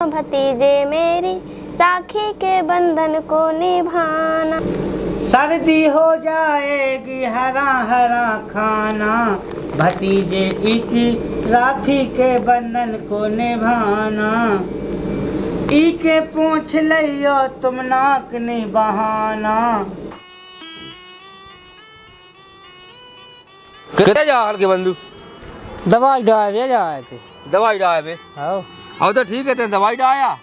भतीजे मेरी राखी के बंधन को निभाना। सर्दी हो जाएगी हरा हरा खाना, भतीजे की राखी के बंधन को निभाना। ई के पूछ लियो तुम नाक ने बहाना। कितने जा हाल के बंधु? दवाई डाले जाए थे। दवाई डाले बे? हाँ तो ठीक है, ते दवाई डाया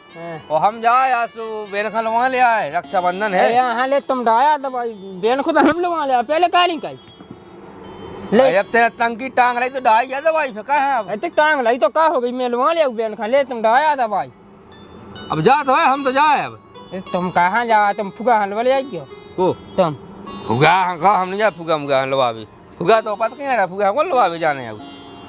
और हम जाए आज तो बेन खलवा ले आए, रक्षाबंधन है। यहाँ ले तुम डाया दवाई बेन खुद हम लोग ले पहले का नहीं कही ले। जब तेरा टंकी टांग रही तो डाई है दवाई, फिर कहा है अब टांग लाई तो का हो गई, मेलवा ले बेन खा ले तुम डाया दवाई। अब जा तो है, हम तो जाए अब। तुम कहाँ जा, तुम फुगा हलवा ले आई को तुम फुगा हम नहीं जा फुगा मुगा हलवा भी। फुगा तो पता क्या है, फुगा कौन लवा भी जाने अब।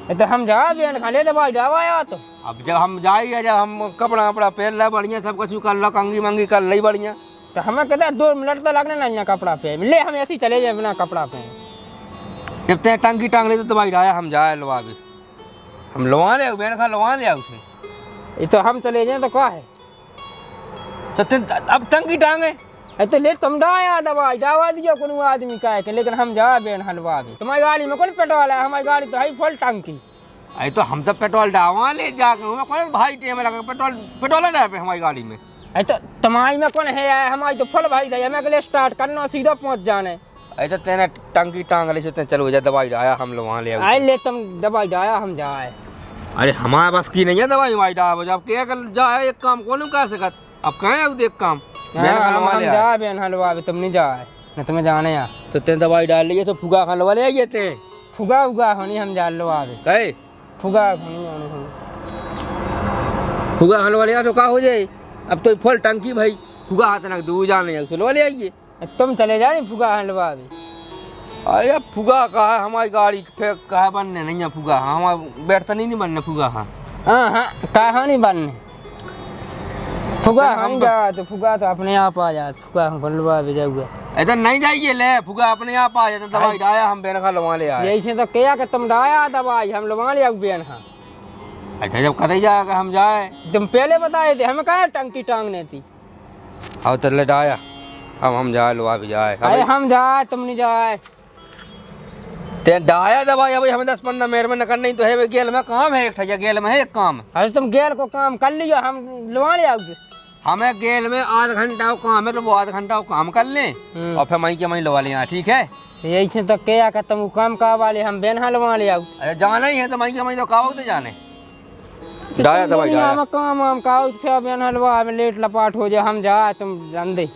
तो हम जा बेन खा ले दवाई दवाया तो। अब जब हम जाइए, जब हम कपड़ा वपड़ा पहन रहे बढ़िया, सब कुछ कर लो, कंगी मंगी कर ली बढ़िया। तो हमें कहते 2 मिनट तो लगने ना कपड़ा पे ले, हम ऐसे ही चले जाए बिना कपड़ा पे। जब ते टंकी टांग ली तो दवाई डाया, हम जाए लवा भी। हम लवा ले बेन खा लवा ले उसे। ये तो हम चले जाए तो क्या है, तो अब टंकी टांगे तो ले तुम डाया दवाई दवा दियो कोनो आदमी का है, लेकिन हम जा बेन हलवा भी। तुम्हारी गाड़ी में कौन पेट्रोल है, हमारी गाड़ी तो है फुल टंकी। अरे तो हम तो पेट्रोल डालवा ले जाकर कौन भाई टेम लगा पेट्रोल ना पे हमारी गाड़ी में। अरे तो तुम्हारी में कौन है, हमारी तो फुल भाई दे, हमें के स्टार्ट करना सीधा पहुंच जाने। अरे तो तेने टंकी टांग ली तो चलो जा दवाई डाया, हम लोग वहाँ ले आए ले तुम दवाई डाया हम जाए। अरे हमारे बस की नहीं है दवाई वाई डाल, जब क्या कर जाए एक काम कौन कह सकत। अब कहें एक काम हम जा बेन हलवा भी, तुम नहीं जाए न तुम्हें जाने यार। तो तेने दवाई डाल ली तो फुगा हलवा ले आइए ते। फुगा उगा होनी हम जा लो आगे कहे फुगा होनी होनी फुगा हलवा ले तो का हो जाए। अब तो फुल टंकी भाई फुगा हाथ ना दूर जाने हलवा ले आइए। तुम चले जाए फुगा हलवा भी। अरे फुगा का है हमारी गाड़ी फेंक का है बनने नहीं है फुगा, हमारा बैठता नहीं बनने फुगा। हाँ हाँ कहा नहीं बनने फुगा हम जा तो फुगा तो अपने आप आ जाए, फुगा हम हलवा भी जाऊंगा। ऐसा नहीं जाइए ले, फुगा अपने आप आ जाता। दवाई डाया हम बेन खा लवा ले आए। यही तो क्या कि तुम डाया दवाई हम लवा ले बेन खा। अच्छा जब कतई जाएगा हम जाए, तुम पहले बताए थे हमें कहा टंकी टांगने थी। हाँ तो ले डाया हम जाए लवा भी जाए। अरे हम जाए तुम नहीं जाए। ते डाया दवाई अभी हमें 10-15 मिनट में नकर नहीं तो है गेल में काम है, एक गेल में है एक काम। अरे तुम गेल को काम कर लियो, हम लवा ले आओगे। हमें गेल में आधा घंटा काम है तो वो आधा घंटा काम कर लें और फिर वहीं के वहीं लवा लें। ठीक है यही से तो क्या कि तुम काम का वाले हम बेन हलवा ले आओ। अरे जाना ही है तो वहीं के वहीं तो काओ तो जाने डाया दवाई डाया। हम काम हम काओ फिर बेन हलवा में लेट लपाट हो जाए, हम जाए तुम जान दे।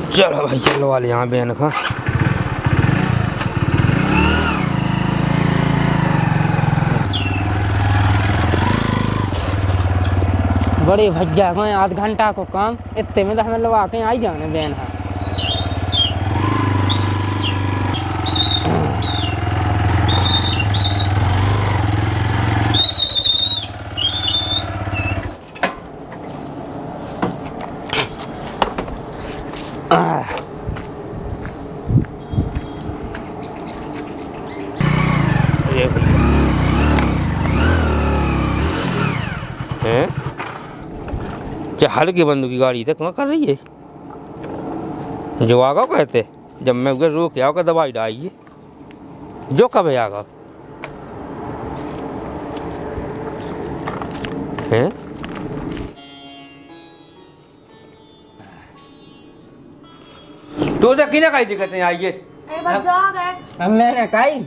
चलो भाई चलो वाले यहाँ बेन खा। बड़े भज्जा गए आध घंटा को काम, इतने में तो हमें लगा के आई जाने बेन हाँ। क्या हल्के बंदू की गाड़ी तक कहाँ कर रही है, जो आगा कहते जब मैं उधर रोक के आओगा दवाई डालिए जो कब आगा हैं। तो की ना कहीं दिक्कत नहीं आइए। अब मैंने कही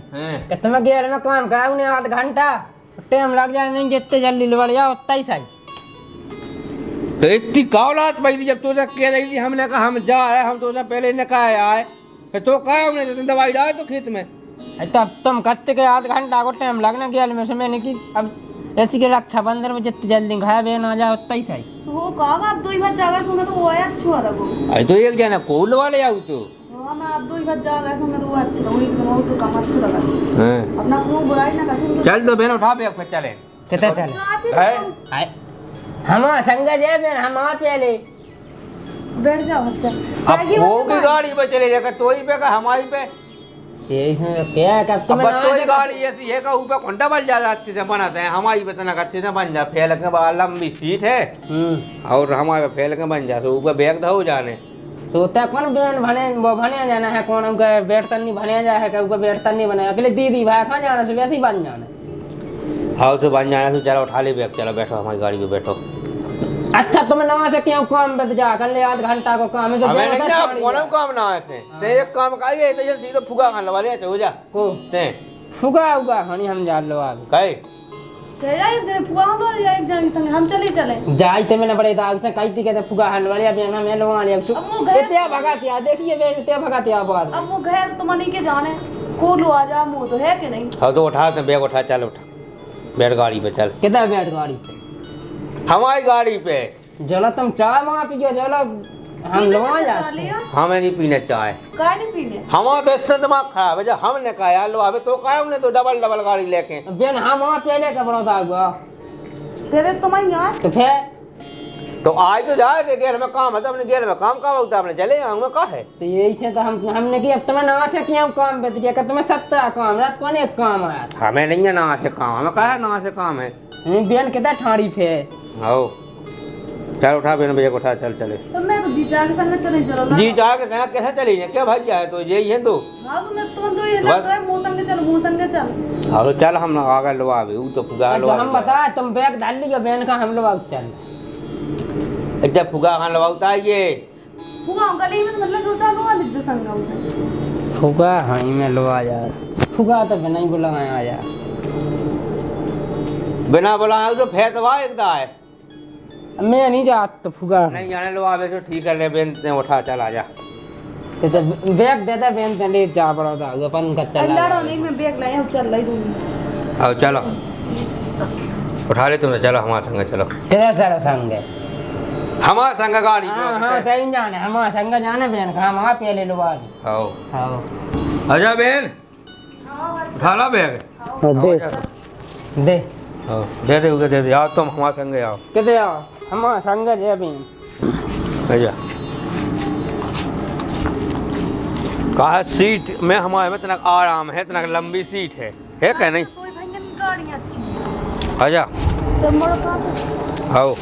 कि तुम्हें गेल में काम करा उन्हें आध घंटा टाइम लग जाए, नहीं जितने जल्दी लड़ जाओ उतना ही सही। तो इतनी कावलात पहली जब तो कह रही थी, हमने कहा हम जा रहे, हम तो पहले ने कहा आए फिर तो कहा हमने तो दवाई डाले तो खेत में। तब तुम करते के आध घंटा को टाइम लगना गेल में समय नहीं की। अब ऐसी के रक्षाबंधन में जितनी जल्दी घर बेन आ जाए उतना ही सही। वो कहा आप 2 बार जावे सुने तो वो है अच्छा रहो। अरे तो एक जना कोल वाले आऊ तो हां मैं आप 2 बार जावे सुने तो वो अच्छा रहो, इतना तो काम अच्छा लगा। हैं अपना को बुराई ना कर। चल तो बेन उठा बैग पे चले कितना चले है हम संग जे बेन हम आ पहले बैठ जाओ अच्छा। अब वो भी गाड़ी पे चले जाकर तो ही पे का हमारी पे ये इसमें क्या है, कब तुम्हें अब ना कोई से- गाड़ी ऐसी है का ऊपर घंटा बन जाता अच्छे से बनाते हैं, हमारी इतना अच्छे से बन जा, फैल के बाद लंबी सीट है और हमारे फैल के बन जाते ऊपर बैग धो जाने। सोता कौन बेन भने वो भने जाना है, कौन उनका बैठता नहीं भने जा है, क्या ऊपर बैठता नहीं बने अगले दीदी भाई कहाँ जाना से वैसे ही बन जाना। हाँ तो बन जाना, तो चलो उठा ले बैग, चलो बैठो हमारी गाड़ी पे बैठो। अच्छा तुम्हें नवा से क्यों काम बद जा कर ले, आध घंटा को काम है जो हमें बेन नहीं से ना छोड़ कौन दिया। काम ना ऐसे ते एक काम करिए तो ये सीधे फुगा खान लगा ले हो जा को ते फुगा उगा हनी हम जा लो आगे कहे चले एक जने पुआ लो या एक जने संग हम चले जाई ते मैंने बड़े दाग से कहती कहते फुगा हल वाली अब ना मैं लवा लिया अब वो गए- इतना भगातिया देखिए बेन ते भगातिया बाद अब वो घर तो मनी के जाने को लो आ जा मुंह तो है कि नहीं। हाँ तो उठा तो बैग उठा, चल उठा बैठ गाड़ी पे चल, कितना बैठ गाड़ी पे हमारी गाड़ी पे। चलो तुम चाय वहाँ पियो, चलो हम लवा जाते हैं। हमें नहीं पीने चाय, काय नहीं पीने हमारा तो इससे दिमाग खराब है, जब हमने कहा यार लो अबे तो कहा हमने तो डबल डबल गाड़ी लेके। बेन हम वहाँ पहले का बड़ा था हुआ तेरे तो मैं यार तो फिर तो आज तो जाए थे गेर में काम है, तो अपने गेर में काम का होता है, अपने चले जाऊंगा कहा है। तो यही से तो हमने कि अब तुम्हें नवा से क्यों काम बद गया, तुम्हें सत्ता काम रात कौन एक काम आया था। हमें नहीं है ना से काम, हमें कहा है ना से काम है। बेन कितना ठाड़ी फे आओ चल उठा बेन भैया को उठा, चल चले तो मैं तो जीजा के संग चले चलो ना। जी जाके कहा कैसे चली है, क्या भाग जाए तो यही है तो। हां तो मैं तो ये लगता है मुंह संग चल हाँ तो चल हम आगे लो आवे वो तो फुगा लो हम बता तुम बैग डाल लियो बेन का हम लोग चल जब फुगा खान लगाता है ये पुआ गली में मतलब दो चार लोग लिख दो संग उसे फुगा हाँ मैं लो आ जा फुगा तो बिना ही बोला आ जा बिना बोला तो फेंकवा एकदा है मैं नहीं जा तो फुगा नहीं जाने लो आवे तो ठीक है ले बेन ने उठा चल आ जा। तो जब बैग देता बेन ते ले जा पड़ा था अपन का चला अल्लाह रो नहीं मैं बैग लाया हूं चल रही दूंगी। आओ चलो उठा ले तुमने, चलो हमारे संग चलो, तेरा सारा संग है हमारे संग गाड़ी पे हाँ हाँ होते। सही जाने हमारा संग जाने बेन का हम वहाँ पहले लो आ आओ हाँ आजा बेन खाला बैग दे दे आओ दे दे आओ तुम हमारे संग आओ कितने आओ हमारा संग है बेन आजा। कहा सीट में हमारे में इतना आराम है, इतना लंबी सीट है क्या नहीं। कोई भंगन गाड़ी अच्छी है आजा चल मोड़ का आओ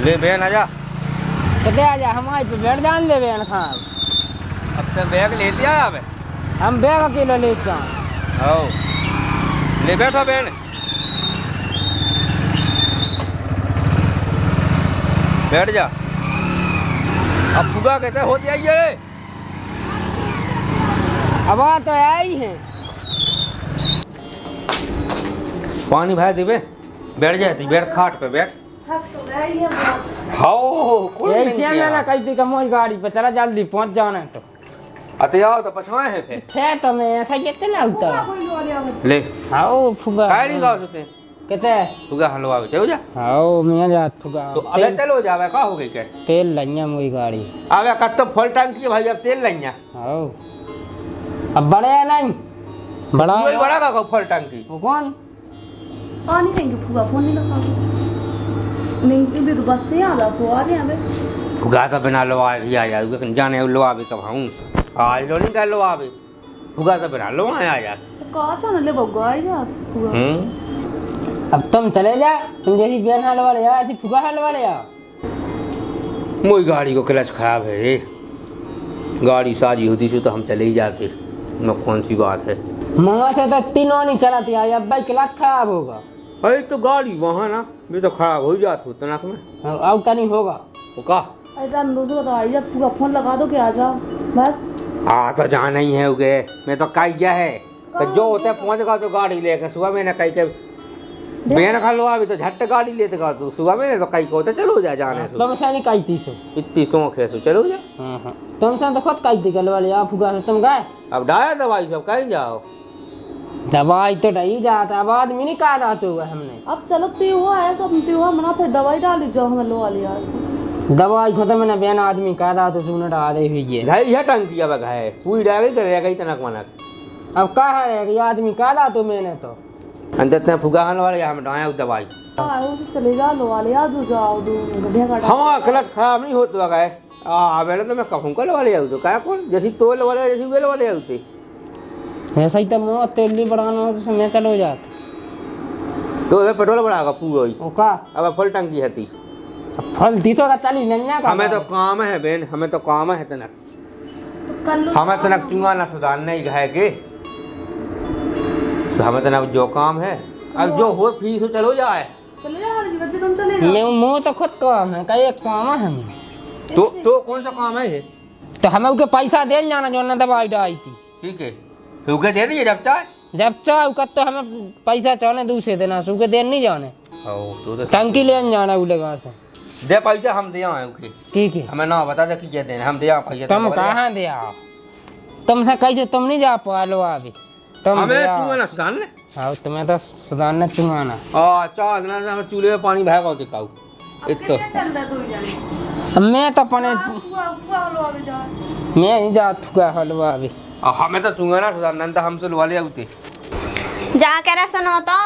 ले बेन आजा, कितने आ जा हमारे पे बैठ जान दे बेन खान अब से बैग लेते आया अब हम बैग अकेले ले जाओ आओ ले बैठो बेन बैठ जा। अब फुगा कहते हो जाइए रे अब आ तो आई है पानी भाई दिबे बैठ जाती, बैठ खाट पे बैठ। थक तो गई है बहुत। हाओ कोई नहीं ऐसे किया। ना कहती कि मोई गाड़ी पे चला जल्दी पहुंच जाना है तो अते आओ तो पछवाए हैं फिर थे तो मैं ऐसा ये चला पुआ उतर कोई लो लिया ले आओ फुगा काय नहीं गाओ सुते कितने फुगा हलवा चलो जा। आओ मैं जा फुगा तो अबे चलो जावे का हो गई के तेल लइया मोई गाड़ी आवे कत तो फुल टैंक की भाई अब तेल लइया आओ अब बड़े है नहीं बड़ा कोई बड़ा का फुल टैंक की वो कौन पानी नहीं पुआ फोन नहीं लगा नहीं भी तो बस से आ सो आ रहे हैं फुगा का बिना लवा या यार जाने लवा भी कब हूं आज लो नहीं कर लवा भी फुगा का बिना लवा आ यार कहा था ना ले बगा यार पुआ अब तुम चले जा तुम जैसी बेन हाल वाले आ ऐसी फुगा हाल वाले आ मोई गाड़ी को क्लच खराब है रे, गाड़ी साजी होती तो हम चले ही जाते न कौन सी बात है। मामा से तो तीनों नहीं चलाती आई अब भाई क्लास खराब होगा अरे तो गाड़ी वहाँ ना भी तो खराब हो जाती उतना में अब नहीं होगा वो का ऐसा दूसरा तो आई जब पुआ फोन लगा दो कि आ जाओ बस आ तो जाना ही है उगे मैं तो कही गया है तो जो होता है पहुँचेगा तो गाड़ी लेकर सुबह मैंने कही के बेन खा लो अभी तो झट गाड़ी लेते का तो सुबह मैंने तो कही को होता चलो जा जाने से तुमसे नहीं कहती सो इतनी शौक है तो चलो जा। तुमसे तो खुद कहती कल वाले आ फुगा तुम गए अब डाया दवाई सब कहीं जाओ दवाई तो नहीं जाता अब आदमी नहीं कहा रहा तो हमने अब चलो त्योहार है सब त्योहार मना फिर दवाई डाली जाओ हम लो वाली यार दवाई खत्म मैंने बेन आदमी कहा रहा तो सुन डाल रही हुई है घाई है टंकी अब घाय पूरी डाल गई करेगा ही तनक मनक अब कहा है कि आदमी कहा रहा तो मैंने तो अंदर फुगाहन वाले हम डाया दवाई आओ तो चले जा लो वाले आ जाओ दो गड्ढे का हमारा कलश खराब नहीं होता है मैंने तो मैं कहूँ कल वाले आऊ तो क्या कौन जैसी तोल वाले जैसी वेल वाले आते ऐसा ही तो मैं तेल भी बढ़ाना हो तो समय चलो जात तो पेट्रोल बढ़ागा पूरा ही ओका अब फल टंकी हती फल दी तो चली नन्या का हमें तो काम है बेन हमें तो काम है तनक कर लो हमें तनक चुंगा ना सुधारने ही घाय के तो हमें तनक जो काम है अब जो हो फीस हो चलो जाए चले जा हर जगह से तुम चले जाओ मैं मुँह तो खुद काम है कई एक काम है हमें तो कौन सा काम है ये तो हमें उसके पैसा दे जाना जो ना दवाई डाई थी ठीक है तो उके दे दिए जब चाहे जब चाहे कब तो हमें पैसा चाहने दूसरे देना सूखे देन नहीं जाने तो टंकी ले जाना उले वहाँ से दे पैसा हम दे आए उके ठीक है हमें ना बता दे कि क्या देना हम दे आए पैसा तुम कहाँ दे आओ तुमसे कैसे तुम नहीं जा पा लो अभी तुम हमें दे आओ। चुंगा ना सुधारने हाँ तुम्हें तो सुधारना चुंगाना अच्छा ना हम चूल्हे में पानी भागा दिखाऊ एक तो चल रहा दो जाने मैं तो अपने हुआ लो अभी जा मैं नहीं जा चुका हलवा अभी हमें तो चुंगा ना सुधारना तो हम तो वाले आते जा के रे सुनो तो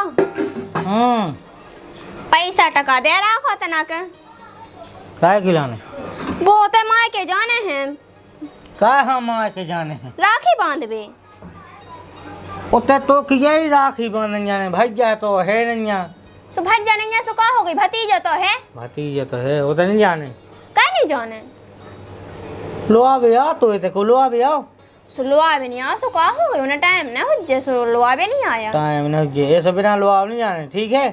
पैसा टका दे रखो तना के काय खिलाने बहुत माँ के जाने हैं काय हम आके जाने हैं राखी बांधबे उते तो किया ही राखी बांधन जाने भाई जाए तो है नहीं सो भज्जा नहीं सो का हो गई भतीजा तो है भतीजा तो है उते नहीं जाने कहीं नहीं जाने लो आवे आ तो इते को लो आवे आओ सो लोआ भी नहीं आ सो का हो गई उन्हें टाइम ना हो जे सो लोआ भी नहीं आया टाइम न जे ये सब बिना लो आव नहीं जाने ठीक है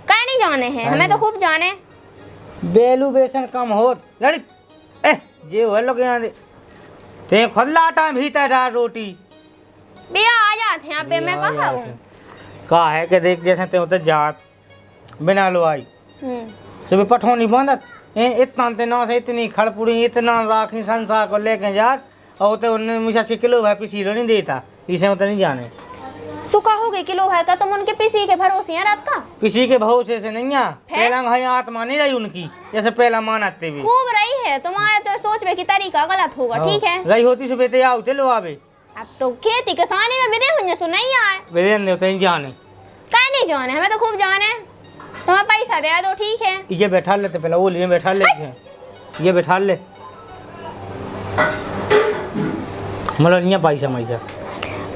कहीं नहीं जाने हैं हमें तो खूब जाने बेलू बेसन कम होत लड़ी ए जे हो लोग यहाँ दे ते खुला टाइम भीतर डाल रोटी बिया आ जाते हैं पे मैं कहा हूँ का है कि देख जैसे ते उते जात बिना लो आई सुबह पठोनी बांधत इतना ते ना से इतनी खड़पुड़ी इतना राखी संसार को लेके जात और तो उन्हें मुझे 6 किलो भाई पिसीलो नहीं देता इसे उतर नहीं जाने सुखा हो गई किलो है का तुम उनके पीसी के भरोसे हैं रात का किसी के भरोसे से नहीं आ पहला भाई आत्मा नहीं रही उनकी जैसे पहला मानते भी खूब रही है तुम्हारे तो सोच में की तरीका गलत होगा ठीक है रही होती सुबह ते आओ चलो आवे अब तो खेती किसानी में विदे हुए सो नहीं आए वे ने उतर नहीं जाने कहीं नहीं जाने हमें तो खूब जाने तुम्हें पैसा दे दो ठीक है ये बैठा लेते पहले वो लिए बैठा ले ये बैठा ले मतलब नहीं पैसा मैसा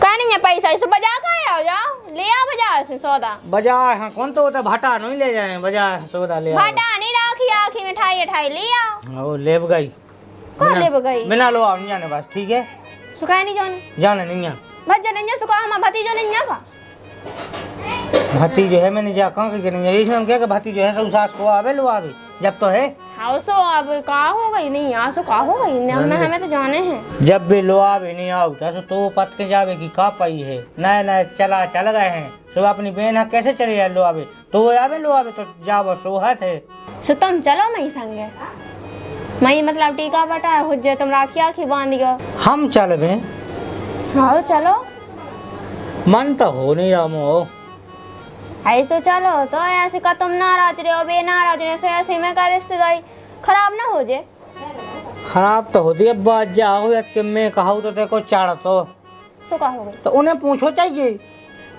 कहीं नहीं है पैसा इसे बजा का आओ जाओ ले आ बाजार से सौदा बाजार हाँ कौन तो होता भाटा नहीं ले जाए बाजार सौदा ले भाटा नहीं राखी आखी मिठाई अठाई ले आओ आओ ले गई कौन ले गई बिना लो आओ नहीं जाने बस ठीक है सुखाए नहीं जाने जाने नहीं आ भज्जा नहीं सुखा हमारा भतीजो नहीं है का भाती जो है मैंने जा कहाँ के नहीं इसमें हम क्या भाती जो है सब सास को आवे लो आवे जब तो है हाँ सो अब का हो गई नहीं यहाँ सो का हो गई नहीं हमें तो जाने हैं जब भी लो आवे नहीं आओ तो पत के जावे की का पाई है नए नए चला चल गए हैं सो अपनी बहन है कैसे चले जाए लो आवे तो वो आवे लो आवे तो जाओ सोहत है सो तुम चलो मई संगे मई मतलब टीका बटा हो जाए तुम राखी आखी बांध गयो हम चल बे हाँ चलो मन तो हो नहीं रहा मो आई तो चलो तो ऐसे का तुम नाराज रहे हो बे नाराज रहे हो ऐसे में का रिश्तेदारी खराब ना हो जाए खराब तो होती है बात जाओ या कि मैं कहूँ तो देखो चाड़ तो सो का हो गई तो उन्हें पूछो चाहिए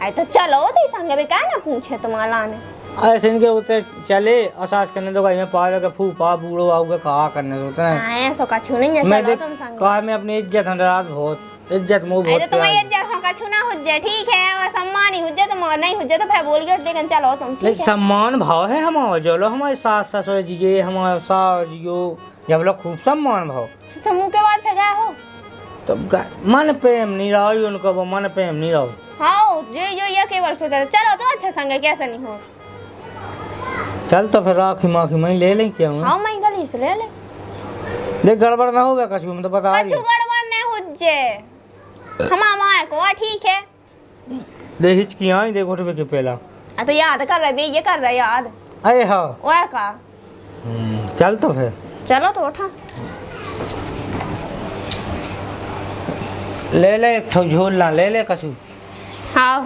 आई तो चलो थी संगे बे क्या ना पूछे तुम्हारा लाने ऐसे इनके होते चले असास करने तो कहीं पा के फूफा बूढ़ो आओगे कहा करने होते हैं हाँ ऐसा का छू नहीं है मैं चलो तुम संगे कहा मैं अपनी इज्जत रात बहुत इज्जत मुँह आई बहुत तो तुम्हारी इज्जत का छू ना हो जाए ठीक है और सम्मान ही हो जाए तुम और नहीं हो जाए तो फिर बोल गए लेकिन चलो तुम ठीक लेकिन है सम्मान भाव है हमारा जो लो हमारे सास ससुर जी हमारे सास जियो जब लोग खूब सम्मान भाव तो तुम मुँह के बाद फिर गए हो तो मन प्रेम नहीं रहो उनको वो मन प्रेम नहीं रहो हाँ जो ये केवल सोचा चलो तो अच्छा संगे कैसा नहीं हो चल तो फिर राखी माखी मैं ले लें क्या हाँ मैं गली से ले ले देख गड़बड़ ना होगा कछु में तो बता रही कछु गड़बड़ नहीं हो जाए हमारा माँ को ठीक है दे हिचकी आई देखो उठे के पहला तो याद कर रहे ये कर रहे याद अरे हाँ वह का चल तो फिर चलो तो उठा ले ले एक ठो झोलना ले ले कछु हाँ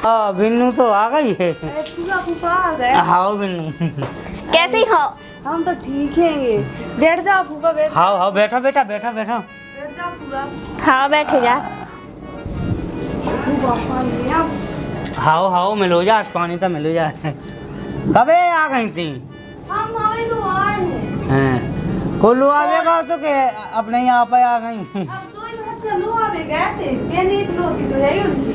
हाँ बिन्नू तो आ गई है पूरा फूफा आ गए हाँ बिन्नू कैसी हो हम तो ठीक है ये बैठ जाओ फूफा बैठ हाँ हाँ बैठा बेटा बैठा बैठा बैठ जाओ पूरा हाँ बैठे जा फूफा पानी आप हाओ हाओ मिलो जा पानी तो मिलो जा। कबे आ गई थी? हम हमें तो आए हैं। हैं कोल्लू आवेगा तो के अपने यहाँ पे आ गई। अब दो ही बच्चे लो आवे गए थे, बेनी लो थी तो यही उनकी।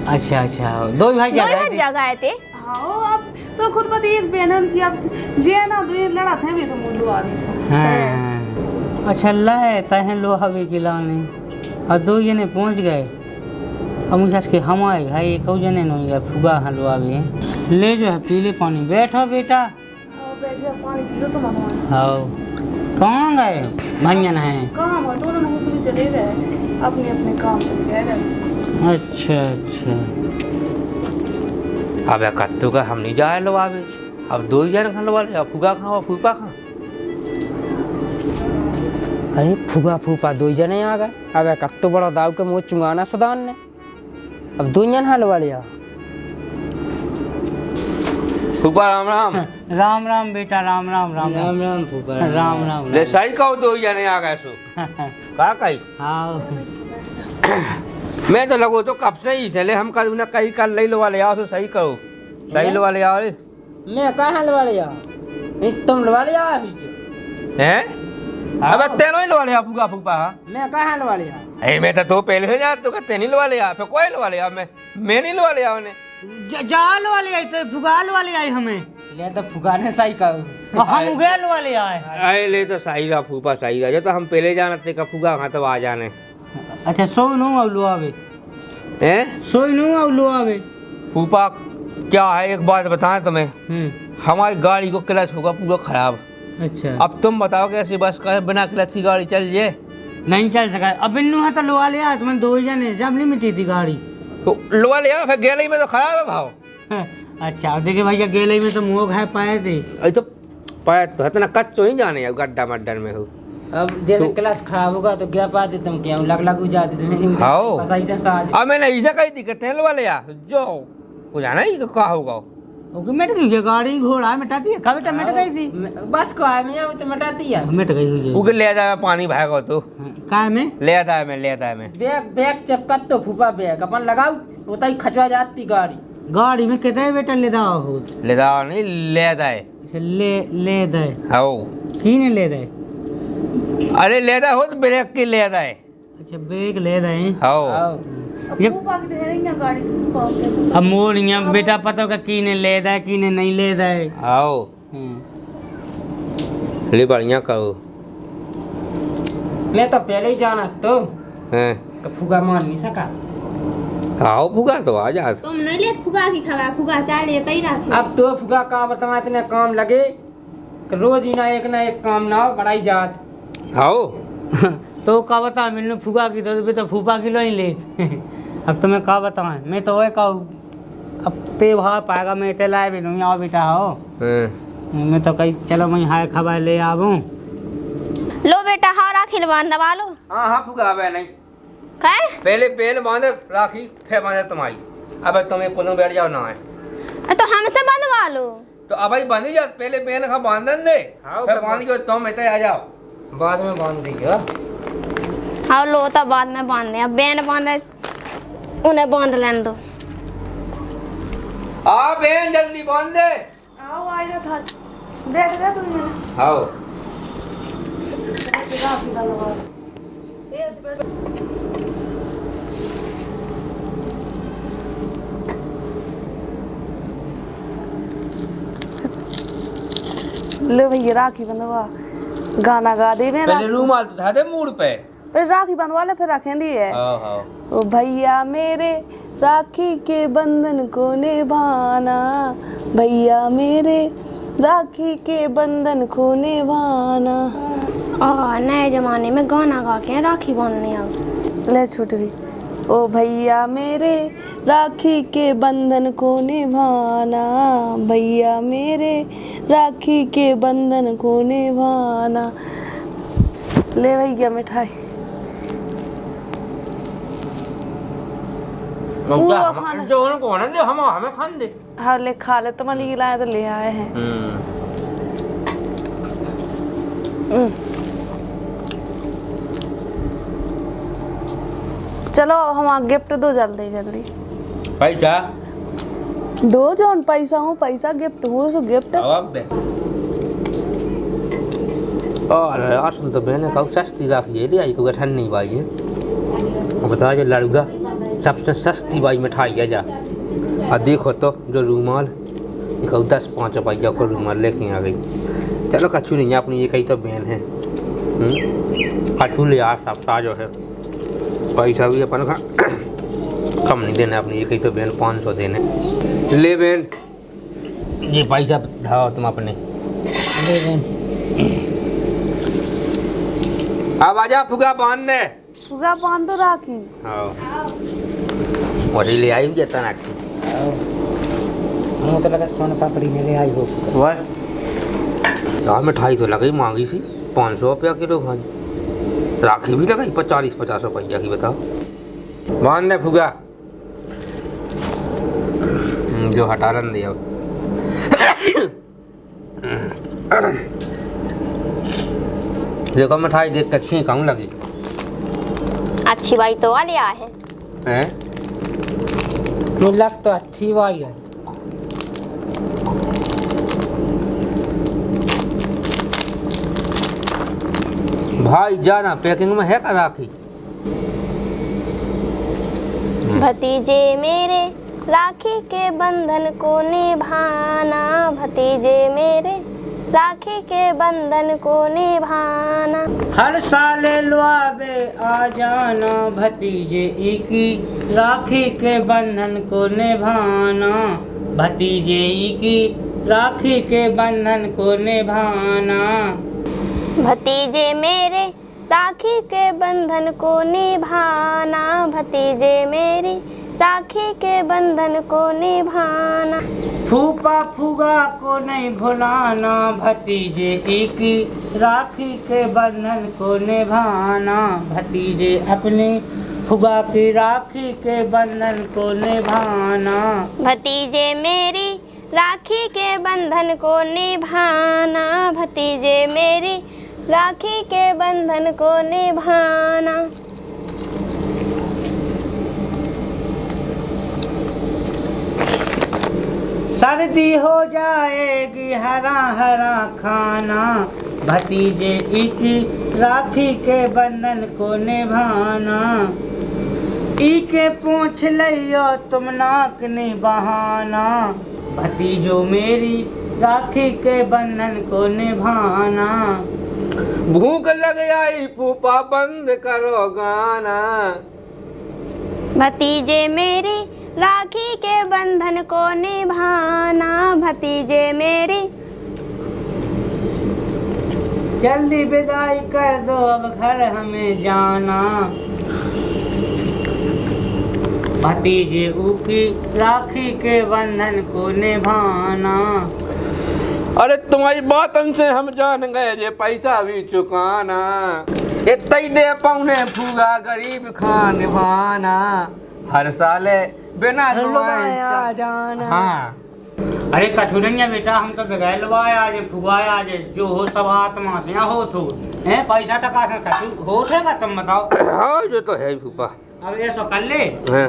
अच्छा अच्छा, दो भाई दो क्या ही जगह थे। हाँ अब तो खुद बता एक बहन की अब जे ना दो ये लड़ा थे भी तो मुंडू आवे। हाँ अच्छा लाए तहे लो हवे गिलाने और दो जने पहुँच गए। अब मुझे के हम आए भाई कौ जने नहीं गए फुगा हलो आवे ले जो है पी ले पानी। बैठो बेटा। आओ बैठ जा पानी पी लो तुम भगवान। हाँ कहाँ गए भंजन है? काम है दोनों लोग भी चले गए अपने अपने काम पे गए। अच्छा अच्छा। अब कत्तू का हम नहीं जाए लो आवे। अब दो ही जन खा वाले फुगा खाओ फूफा खा। अरे फूफा फूफा दो जने आ गए। अब कत्तो बड़ा दाव के मुँह चुंगाना सुदान ने। अब दो जन हाल वाले आ। फूफा राम राम। राम राम बेटा राम राम राम राम राम फूफा राम राम। ले सही कहो दो ही जने आ गए सो का कही। हाँ मैं तो लगो तो कब से ही चले हम कल ना कहीं कल ले लो वाले आओ तो सही करो। सही लो वाले आओ रे। मैं कहाँ हाल वाले आ? नहीं तुम वाले आ अभी के? हैं? अब तेनो ही लो वाले आ फूफा फूफा। मैं कहाँ हाल वाले आ? अरे मैं तो पहले से जा तो कहते नहीं लो वाले आ फिर कोई लो वाले आ मैं नहीं लो वाले आ उन्हें। जाल वाले आई तो फुगाल वाले आई हमें। ले तो फूफा ने सही कहो। हम उगेल वाले आए। अरे ले तो सही रहा फूफा सही रहा जो तो हम पहले जाना थे का फूफा कहाँ तो आ जाने। अच्छा सोई नो अवलू आवे। हैं? सोई नो अवलू आवे। फूफा क्या है एक बात बताएं तुम्हें। हमारी गाड़ी को क्लच होगा पूरा खराब। अच्छा अब तुम बताओ कैसी बस का बिना क्लच की गाड़ी चल जाए? नहीं चल सका। अब बिन्नू है तो लुआ लिया तुम्हें दो ही जने जब नहीं मिटी थी गाड़ी। तो लोहा लिया फिर गैलरी में तो खराब है भाव। अच्छा देखिए भैया गेले में तो मुँह घाय पाए थे। अरे तो पाया तो इतना कच्चो ही जाने यार गड्ढा मड्डन में हो। अब जैसे क्लच खराब होगा तो क्या पाते तुम क्या लग लग जाते तुम्हें। हाँ बस ऐसे साथ अब मैंने ऐसा कही थी कहते हैं लोहा लिया जो हो जाना ही क्या होगा। ओके मिट गई क्या गाड़ी घोड़ा मिटाती है कब बेटा मिट गई थी। बस को आए मैं तो मटाती है। मिट गई हुई उगे ले जाए पानी भागो तो काय में ले आता है मैं ले आता है मैं। बैग बैग चपकत तो फूफा बैग अपन लगाऊ होता ही खचवा जाती गाड़ी। गाड़ी में कितने बेटा ले दाओ हो ले जाओ नहीं ले आता है। अच्छा ले दे हाँ की ने ले दे। अरे ले आता हो तो ब्रेक की ले आता है। अच्छा ब्रेक ले दे। हाँ जब फूफा की तो है नहीं गाड़ी से फूफा होते। अब मोड़ यहाँ बेटा पता होगा की ने ले दे की ने नहीं ले दे। आओ ले बढ़िया करो। मैं तो पहले ही जाना तो हैं फूगा मार नहीं सका। आओ फुगा तो आ जा। तुम नहीं ले फुगा की खबा फुगा चाय लेते ही रहते। अब तो फूगा का बता इतने काम लगे कि रोज ही ना एक काम ना हो बढ़ाई जात। आओ तो का बता मिलने फुगा की तो फूफा की लो ही ले। अब तुम्हें का बताएं मैं तो वही कहूँ अब ते भाव पाएगा मैं ते लाए भी नहीं आओ बेटा हो। मैं तो कहीं चलो मैं हाय खबर ले आऊँ। लो बेटा हाँ राखी बांध दबा लो। हाँ हाँ फुगा नहीं काय पहले पहले बांधे राखी फिर बांधे तुम्हारी। अब तुम्हें पुनः बैठ जाओ ना है तो हमसे बंधवा लो। तो अब ही बांधी जा पहले पहले खा बांधन दे हाँ, फिर बांध के तुम इतने आ जाओ। बाद में बांध दिया। हाँ लो तो बाद में बांध दे अब बेन बांधे उन्हें बांध लेने दो। आ बहन जल्दी बांध दे। आओ आ जा था बैठ गए तुम यहाँ। आओ राखी का लगा ये आज बैठ ले भैया राखी बंधवा गाना गा दे मैं पहले रूमाल तो था दे मूड पे। फिर राखी बंधवा ले फिर रखें दी है। हाँ ओ भैया मेरे राखी के बंधन को निभाना भैया मेरे राखी के बंधन को निभाना। नए जमाने में गाना गा के राखी बांधने आओ। ले छोटे भी ओ भैया मेरे राखी के बंधन को निभाना भैया मेरे राखी के बंधन को निभाना। ले भैया मिठाई जो उनको होने दे हम हमें खान दे। हाँ ले खा ले तुम्हारे लिए लाए तो ले आए हैं। चलो हम गिफ्ट दो जल्दी जल्दी। पैसा दो जोन पैसा हो पैसा गिफ्ट हो सो गिफ्ट अब बे और यार सुन तो मैंने कहा सस्ती राखी है ले आई को गठन नहीं भाई है बता जो लड़ूगा सबसे सस्ती भाई मिठाई है जा और देखो तो जो रुमाल एक 10-5 रुपया को रुमाल लेके आ गई। चलो कछू नहीं है अपनी ये कही तो बहन है कछू ले यार सब जो है पैसा भी अपन का कम नहीं देना अपनी ये कही तो बहन 500 देने ले बहन ये पैसा धाओ तुम अपने अब आजा फुगा बांधने पूरा बांध दो राखी हाँ और ले आई भी तनाक्षी मुझे तो लगा सोन पापड़ी ने ले आई हो। वाह यार मिठाई तो लगी मांगी सी 500 रुपया किलो भाई राखी भी लगाई 40-50 रुपया की बताओ बांध दे फुगा जो हटा रन दिया देखो मिठाई देख के अच्छी कहूँ लगी अच्छी बाई तो वालिया है। हैं नहीं लग तो अच्छी बाई है। भाई जाना पैकिंग में है का राखी भतीजे मेरे राखी के बंधन को निभाना भतीजे मेरे राखी के बंधन को निभाना। हर साल लुआवे आ जाना भतीजे की राखी के बंधन को निभाना भतीजे की राखी के बंधन को निभाना। भतीजे मेरे राखी के बंधन को निभाना भतीजे मेरी राखी के बंधन को निभाना। फूफा फूगा को नहीं भुलाना भतीजे की राखी के बंधन को निभाना भतीजे अपनी फूगा की राखी के बंधन को निभाना। भतीजे मेरी राखी के बंधन को निभाना भतीजे मेरी राखी के बंधन को निभाना। सर्दी हो जाएगी हरा हरा खाना भतीजे की राखी के बंधन को निभाना। ई के पूछ लियो तुम नाक नहीं बहाना भतीजो मेरी राखी के बंधन को निभाना। भूख लग आई फूफा बंद करो गाना भतीजे मेरी राखी के बंधन को निभाना भतीजे मेरी। जल्दी विदाई कर दो अब घर हमें जाना भतीजे की राखी के बंधन को निभाना। अरे तुम्हारी बात हमसे हम जान गए जे पैसा भी चुकाना इतना ही दे पौने फूगा गरीब खान निभाना हर साले बिना लुभाया जाना। हाँ अरे कछुरैया बेटा हम तो बगैर लुभाया आज फुगाया आज जो हो सब आत्मा से हो तो हैं पैसा टका से कछु होठेगा तुम बताओ। हाँ जो तो है फूफा अब ऐसा कर ले हाँ।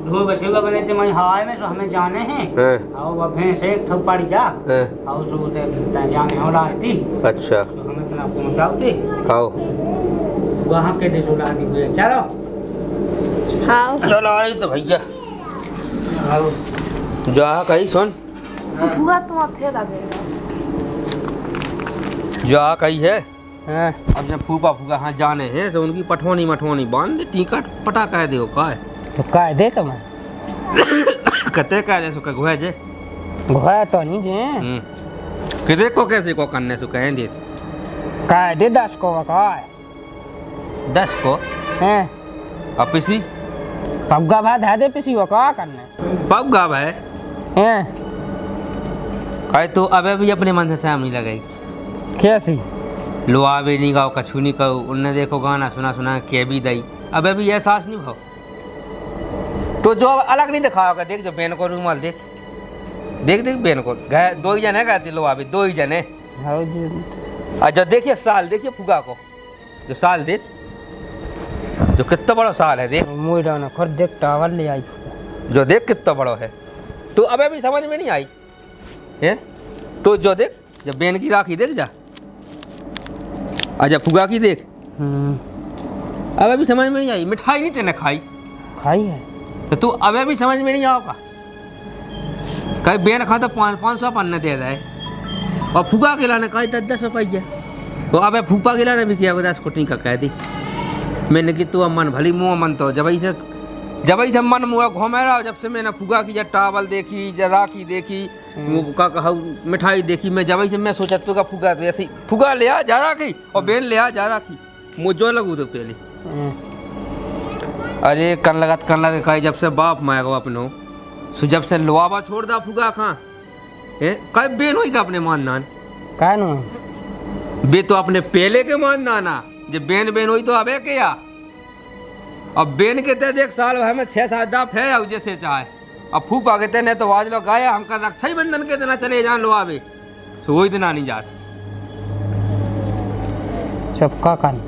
धो बसेगा बने थे मैं हवाए में सो हमें जाने हैं हाँ। और अब भैंस एक ठप पड़ जा हाँ। और सो जाने हो रहा थी अच्छा तो हमें इतना पहुँचाओते आओ वहाँ के दे सुला दी हुए चलो हाँ चलो आई तो भैया आओ जा कही सुन फुआ तुम थे लगेगा जा कही है हाँ अब जब फूफा फूफा हाँ जाने हैं तो उनकी पठौनी मठौनी बांध दे टिकट पटा कह दे का है तो कह दे तुम कते कह दे सुख घुए जे घोड़ा तो नहीं जे किते को कैसे को करने सु कहें दे कह दे 10 को का 10 को हैं अपिसी पग्गा भात है दे पिसी वो का करने पग गाव है हैं कहे तो अबे भी अपने मन से सामने लगाई कैसी लुआवे नहीं गाओ कछू नहीं कहो उनने देखो गाना सुना सुना के भी दई अबे भी एहसास नहीं भाव तो जो अलग नहीं दिखाओगे देख जो बेन को रूमाल देख देख देख बेन को दो ही जने कहती लुआवे 2 ही जने हाँ जी और जो देखिए साल देखिए फुगा को जो साल देख जो कितना बड़ा साल है देख मुझे ना खुद देख टावर ले आई जो देख कितना बड़ा है तो अबे भी समझ में नहीं आई है। तो जो देख, जब बेन की राखी देख जा, आजा फुगा की देख, अबे भी समझ में नहीं आई। मिठाई नहीं तेने खाई, खाई है तो तू अबे भी समझ में नहीं आओगा। कहीं बेन खा तो 500 पन्ने दे रहा है, और फुगा के लाने कहीं 10 रुपये। तो अबे फूफा के लाने भी किया 10 कोटी का कह दी। मैंने कि तू मन भली मुँह मन तो जब से मन मुँह घूमे रहा, जब से मैंने फुगा की जब टावल देखी, जब राखी देखी, का कहा मिठाई देखी, मैं जब से मैं सोचा तो का फुगा तो ऐसे फुगा ले आ जा राखी और बेन ले आ जा राखी, मुझे लगू तो पहले। अरे कन लगा कहीं जब से बाप माएगा अपनो, सो जब से लुआवा छोड़ दा फुगा खां कहीं बेन हुई का अपने मानदान का नो बे तो अपने पहले के मानदाना जब बेन हुई तो अबे क्या। अब बेन के ते देख साल हमें 6-7 दाफ है अब जैसे चाहे। अब फूफा के तेने तो आज लोग गाया हम कर रक्षा बंधन के दिन चले जान लो आवे, तो वही दिन नहीं जाते सब का करना।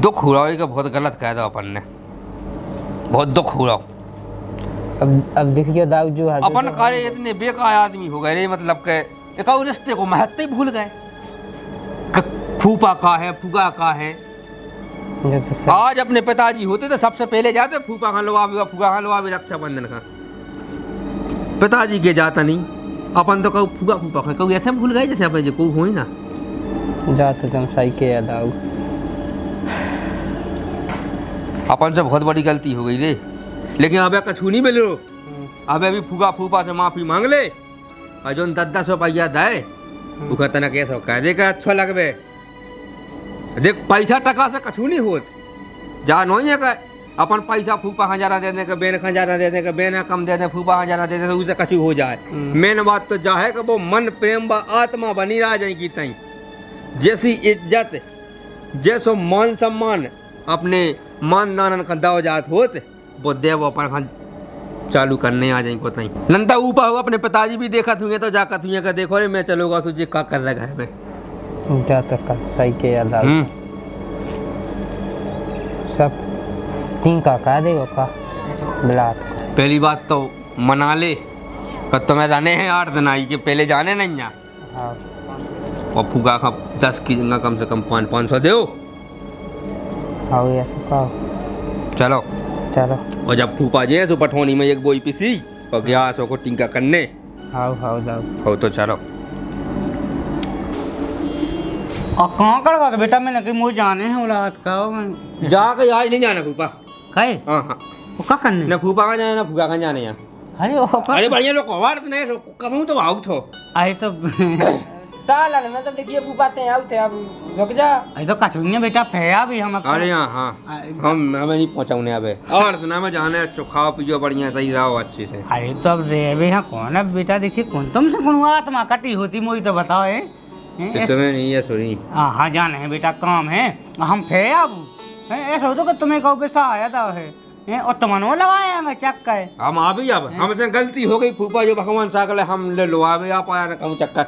दुख हो रहा है, बहुत गलत कह दो अपन ने, बहुत दुख हो रहा। अब देखिए दाऊ जो है अपन कार्य इतने बेकार आदमी हो गए रे, मतलब के एक और रिश्ते को महत्व ही भूल गए। फूफा का है, फुगा का है। आज अपने पिताजी होते तो सबसे पहले जाते फूफा खान लो आवे, फुगा खान लो आवे रक्षाबंधन का। पिताजी के जाता नहीं, अपन तो कहू फुगा फूफा खान कहू ऐसे भूल गए जैसे अपन को हो ही ना जाते तुम सही के याद आओ। अपन से बहुत बड़ी गलती हो गई रे, लेकिन अबे कछू नहीं मिलो। अबे भी फुगा फूफा से माफी मांग ले, और जो 10 रुपया दे वो कहता कैसा कह दे का अच्छा लगबे। देख पैसा टका से कछू नहीं होत, जा नहीं है का अपन पैसा फूफा खजाना देने का, बेन खजाना देने का, बेन कम दे दे फूफा खजाना दे दे उसे कछू हो जाए। मेन बात तो जा है कि वो मन प्रेम व आत्मा बनी रह जाएगी। तई जैसी इज्जत जैसो मान सम्मान अपने मान नानन का दाव जात होत, वो देव अपन चालू करने आ जाएंगे। तई नंता ऊपर हो अपने पिताजी भी देखा थुए तो जाकर थुए का देखो रे मैं चलूंगा तुझे का कर लगा है मैं जा तक का सही के याद आओ। सब तीन का कह देगा का बिलात। पहली बात तो मना ले कि तुम्हें रहने हैं 8 दिन आई के पहले जाने नहीं जा। हाँ और फुगा का 10 की जगह कम से कम 500 दो। हाँ ऐसा का चलो चलो। और जब फूफा जे तो पठौनी में एक बोई पीसी और गया सो को टिंका करने। हाँ हाँ जाओ हो तो चलो। और कहाँ कर बेटा, मैंने कि मुझे जाने हैं औलाद का जाके आज नहीं जाना फूफा। कहे हाँ हाँ वो क्या करने ना फूफा का जाना ना फूफा का जाने यहाँ। अरे वो अरे बढ़िया लोग कवाड़ नहीं कहूँ तो आउट हो। आई तो साल में तो देखिए फूफाते आओ थे, अब रुक जा। आई तो कछुइया बेटा फया भी हम अरे यहाँ हाँ हम हमें नहीं पहुँचाऊँ अबे और ना मैं जाने अच्छो खाओ पियो बढ़िया सही रहो अच्छे से। अरे तो अब रे यहाँ कौन है बेटा, देखिए कौन तुमसे कौन आत्मा कटी होती मुझे तो बताओ है। तुम्हें नहीं है सुनी। हाँ जाने है बेटा काम है, हम फे अब ऐसा हो तो कि तुम्हें कहो पैसा आया था है और तुमने लगाया मैं चक्का है। हम आ भी अब हमसे गलती हो गई फूफा जो भगवान सागल हम ले लो आवे आप आया ना कम चक्का।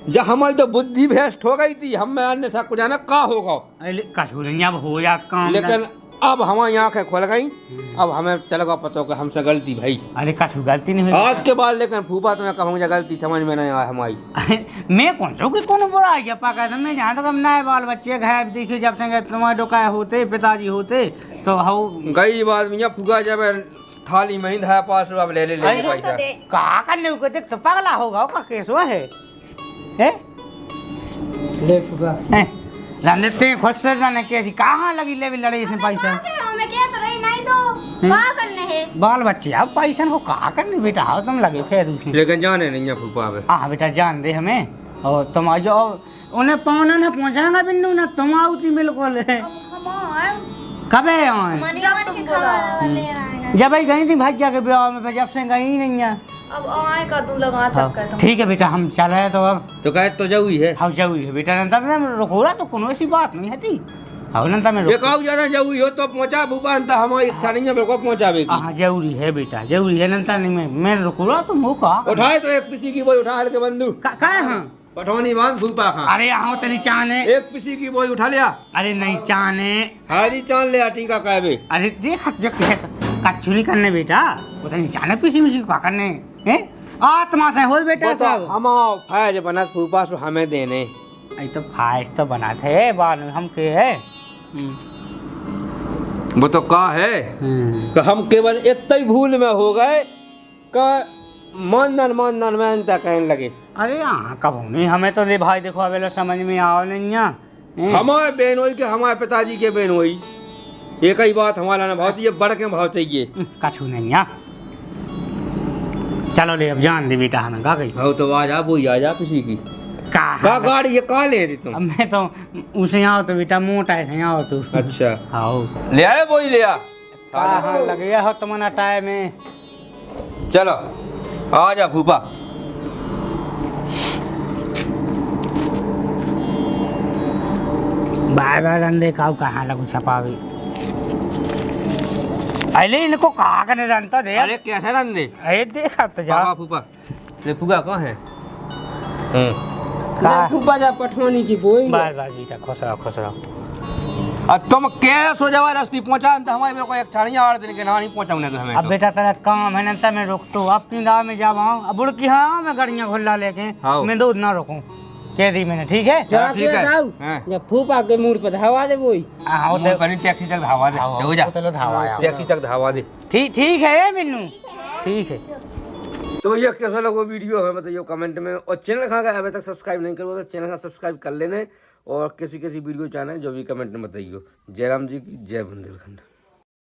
जब हमारी तो बुद्धि भ्रष्ट हो गई थी, हम अन्य सब कुछ जाना का होगा। अरे कछुइया अब हो जात काम, लेकिन अब हमारी आंखें खुल गई, अब हमें चलेगा पता कि हमसे गलती भाई। अरे कछु गलती नहीं हुई आज के बाद, लेकिन फूफा तुम्हें कहूँगा गलती समझ में नहीं आया हमारी। मैं कौन सो कि कौन बुरा है पाका मैं जहाँ तक हम नए बाल बच्चे घर देखिए जब से तुम्हारे डोका होते पिताजी होते तो हाउ गई बात मियाँ फूफा जब थाली में ही था पास अब ले पैसा कहा करने को देख तो पगला होगा का केस हुआ है ले फूफा जानते खुद से जाने कैसी कहाँ लगी ले लड़े इसमें पैसा हमें क्या तो रही नहीं दो क्या करने है बाल बच्चे अब पैसा को कहा करने बेटा हाउ तुम लगे फिर उसमें लेकिन जाने नहीं है फूफा। हाँ बेटा जान दे हमें और तुम जो उन्हें पौना ना पहुँचाएगा बिन्नू ना तुम आओ थी बिल्कुल कब है जब ही गई थी भैया के ब्याह में, जब से गई नहीं है अब आए का तू लगा चक्कर। ठीक है बेटा हम चल रहे तो अब तो कहे तो जाऊ है हाँ जाऊ है बेटा नंता में रोकोड़ा तो कोनो ऐसी बात नहीं है थी। हाँ नंता में ये काऊ ज्यादा जाऊ हो तो पहुंचा फूफा अंता हमारी इच्छा नहीं है मेरे को पहुंचावे की। हाँ जरूरी है बेटा जरूरी है नंता नहीं मैं रोकोड़ा तो मुँह का उठाए तो एक पिसी की बोई उठा के बंदूक का हाँ पठौनी बांध फूफा खा। अरे यहाँ तेरी चाने एक पिसी की बोई उठा लिया। अरे नहीं चाने हारी चांद ले टीका कहबे। अरे देख जो कैसा कच्छु नहीं करने बेटा, वो तो जाने पीसी मिसी का करने हैं आत्मा से हो बेटा सब। हम फैज बनत फूफा सो हमें देने आई तो फाइज तो बना थे बाद में हम के है। वो तो का है कि हम केवल इतना ही भूल में हो गए कि मानन में अंतर कहने लगे। अरे हाँ कब नहीं, हमें तो दे भाई देखो अवेला समझ में आओ नहीं हमारे बहन हुई कि हमारे पिताजी के बहन हुई, एक ही बात हमारा ना भाव चाहिए, बड़ के भाव चाहिए। कछु नहीं आ। चलो ले अब जान दे बेटा हमें का गई। हाँ तो आ जा, वो ही आ जा किसी की का गाड़ी ये का ले रही तुम? अब मैं तो उसे आओ तो बेटा मोटा है आओ तू। अच्छा आओ ले आए, वो ही ले आ। हाँ लग गया हो तुम्हारा टाइम में। चलो आ जा फूफा। बार बार अंधे काऊ कहाँ लगू छपावी। अरे इनको कहाँ करने जानता दे। अरे कैसे रंदे? अरे देखा तो जा फूफा ले फूफा कहाँ है? फूफा जा पठवानी की बोई बार बार बेटा खुश रहो। अब तुम क्या सो जावा रास्ते पहुंचा तो हमारे मेरे को एक छाड़ियाँ 8 दिन के ना नहीं पहुंचाऊंगा तो हमें। अब बेटा तेरा काम है ना, मैं रोक तो अपनी दाव में जावा अब बुड़की हाँ मैं गाड़ियाँ खुला लेके हाँ। मैं दूध ना रोकूं कह दी मैंने। ठीक है जा ठीक के है। जाओ हाँ। जब फूफा के मूड पे धावा दे बोई। हाँ मुझे बनी टैक्सी तक धावा दे, हो जा चलो धावा टैक्सी तक धावा दे। ठीक है मिन्नू ठीक है। तो भैया कैसा लगा वीडियो हमें बताइए कमेंट में, और चैनल कहाँ का अभी तक सब्सक्राइब नहीं करो तो चैनल का सब्सक्राइब कर लेने, और कैसी कैसी वीडियो चाहना है जो भी कमेंट में बताइए। जयराम जी की जय बुंदेलखंड।